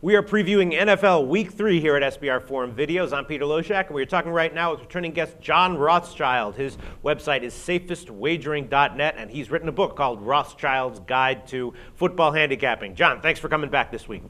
We are previewing NFL Week 3 here at SBR Forum Videos. I'm Peter Loshak, and we're talking right now with returning guest John Rothschild. His website is safestwagering.net, and he's written a book called Rothschild's Guide to Football Handicapping. John, thanks for coming back this week.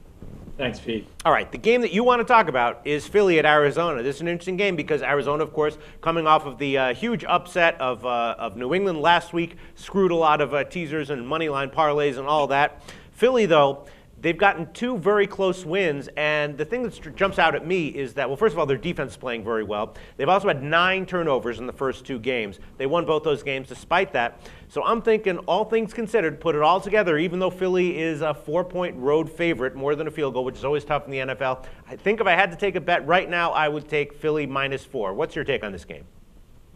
Thanks, Pete. All right, the game that you want to talk about is Philly at Arizona. This is an interesting game because Arizona, of course, coming off of the huge upset of New England last week, screwed a lot of teasers and money line parlays and all that. Philly, though, they've gotten two very close wins, and the thing that jumps out at me is that, well, first of all, their defense is playing very well. They've also had 9 turnovers in the first 2 games. They won both those games despite that. So I'm thinking, all things considered, put it all together, even though Philly is a 4-point road favorite, more than a field goal, which is always tough in the NFL. I think if I had to take a bet right now, I would take Philly -4. What's your take on this game?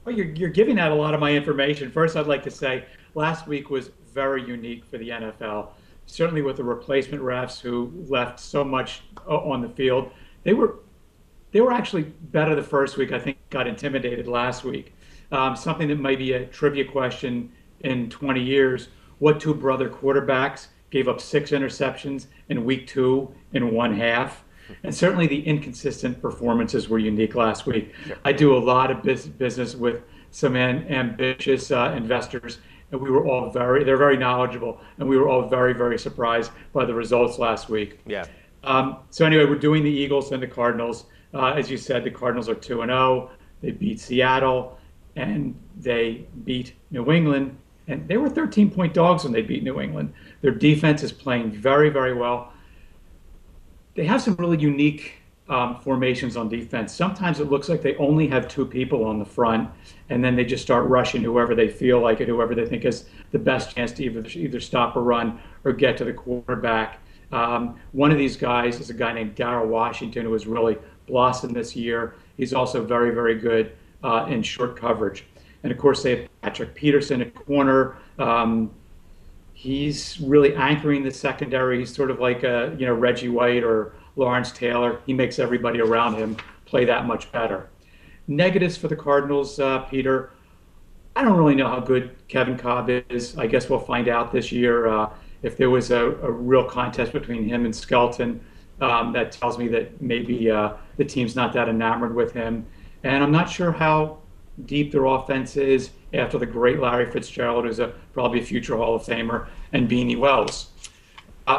Well, you're giving out a lot of my information. First, I'd like to say last week was very unique for the NFL. Certainly with the replacement refs who left so much on the field. They were actually better the first week. I think got intimidated last week. Something that might be a trivia question in 20 years. What 2 brother quarterbacks gave up 6 interceptions in week 2 in 1 half? And certainly the inconsistent performances were unique last week. Sure. I do a lot of business with some ambitious investors, and we were all they're very knowledgeable, and we were all very, very surprised by the results last week. Yeah. So anyway, we're doing the Eagles and the Cardinals. As you said, the Cardinals are 2-0. They beat Seattle, and they beat New England, and they were 13-point dogs when they beat New England. Their defense is playing very, very well. They have some really unique formations on defense. Sometimes it looks like they only have 2 people on the front, and then they just start rushing whoever they feel like it, whoever they think has the best chance to either stop a run or get to the quarterback. One of these guys is a guy named Darryl Washington, who has really blossomed this year. He's also very, very good in short coverage. And of course, they have Patrick Peterson at corner. He's really anchoring the secondary. He's sort of like a Reggie White or Lawrence Taylor. He makes everybody around him play that much better. Negatives for the Cardinals, Peter. I don't really know how good Kevin Cobb is. I guess we'll find out this year. If there was a real contest between him and Skelton, that tells me that maybe the team's not that enamored with him. And I'm not sure how deep their offense is after the great Larry Fitzgerald, who's probably a future Hall of Famer, and Beanie Wells.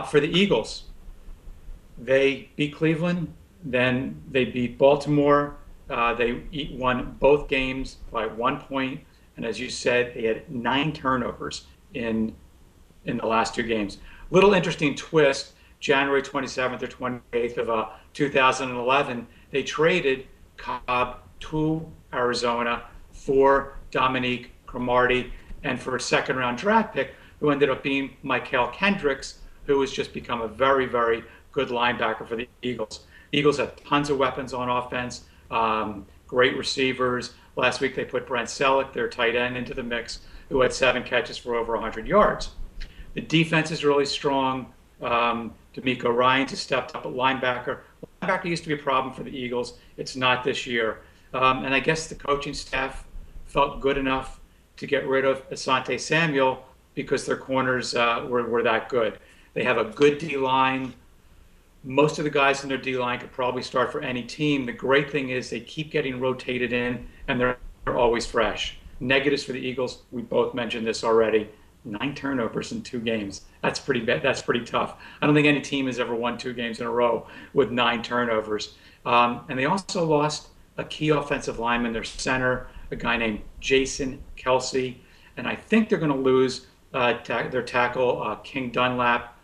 For the Eagles, they beat Cleveland, then they beat Baltimore. They won both games by 1 point, and as you said, they had 9 turnovers in the last 2 games. Little interesting twist: January 27th or 28th of 2011, they traded Cobb to Arizona for Dominique Cromartie and for a 2nd-round draft pick, who ended up being Michael Kendricks, who has just become a very, very good linebacker for the Eagles. The Eagles have tons of weapons on offense, great receivers. Last week they put Brent Selleck, their tight end, into the mix, who had 7 catches for over 100 yards. The defense is really strong. D'Amico Ryans has stepped up at linebacker. Linebacker used to be a problem for the Eagles. It's not this year. And I guess the coaching staff felt good enough to get rid of Asante Samuel because their corners were that good. They have a good D-line. Most of the guys in their D-line could probably start for any team. The great thing is they keep getting rotated in, and they're always fresh. Negatives for the Eagles, we both mentioned this already. 9 turnovers in 2 games. That's pretty bad. That's pretty tough. I don't think any team has ever won 2 games in a row with 9 turnovers. And they also lost a key offensive lineman, their center, a guy named Jason Kelsey. And I think they're going to lose their tackle, King Dunlap.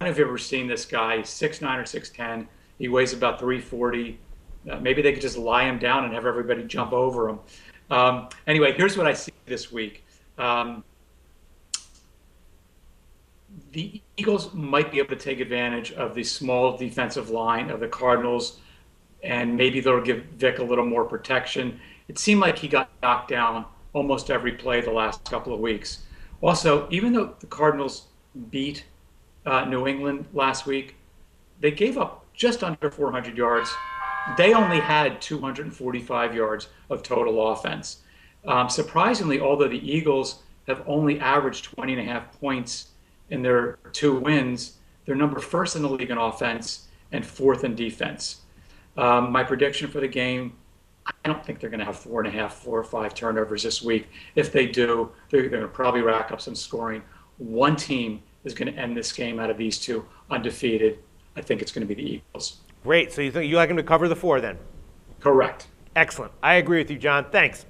I don't know if you've ever seen this guy. He's 6'9" or 6'10". He weighs about 340. Maybe they could just lie him down and have everybody jump over him. Anyway, here's what I see this week. The Eagles might be able to take advantage of the small defensive line of the Cardinals, and maybe they'll give Vic a little more protection. It seemed like he got knocked down almost every play the last couple of weeks. Also, even though the Cardinals beat New England last week, they gave up just under 400 yards. They only had 245 yards of total offense. Surprisingly, although the Eagles have only averaged 20.5 points in their 2 wins, they're number first in the league in offense, and fourth in defense. My prediction for the game, I don't think they're going to have 4.5, 4 or 5 turnovers this week. If they do, they're going to probably rack up some scoring. One team is going to end this game out of these two undefeated. I think it's going to be the Eagles. Great. So you think you like them to cover the 4 then? Correct. Excellent. I agree with you, John. Thanks.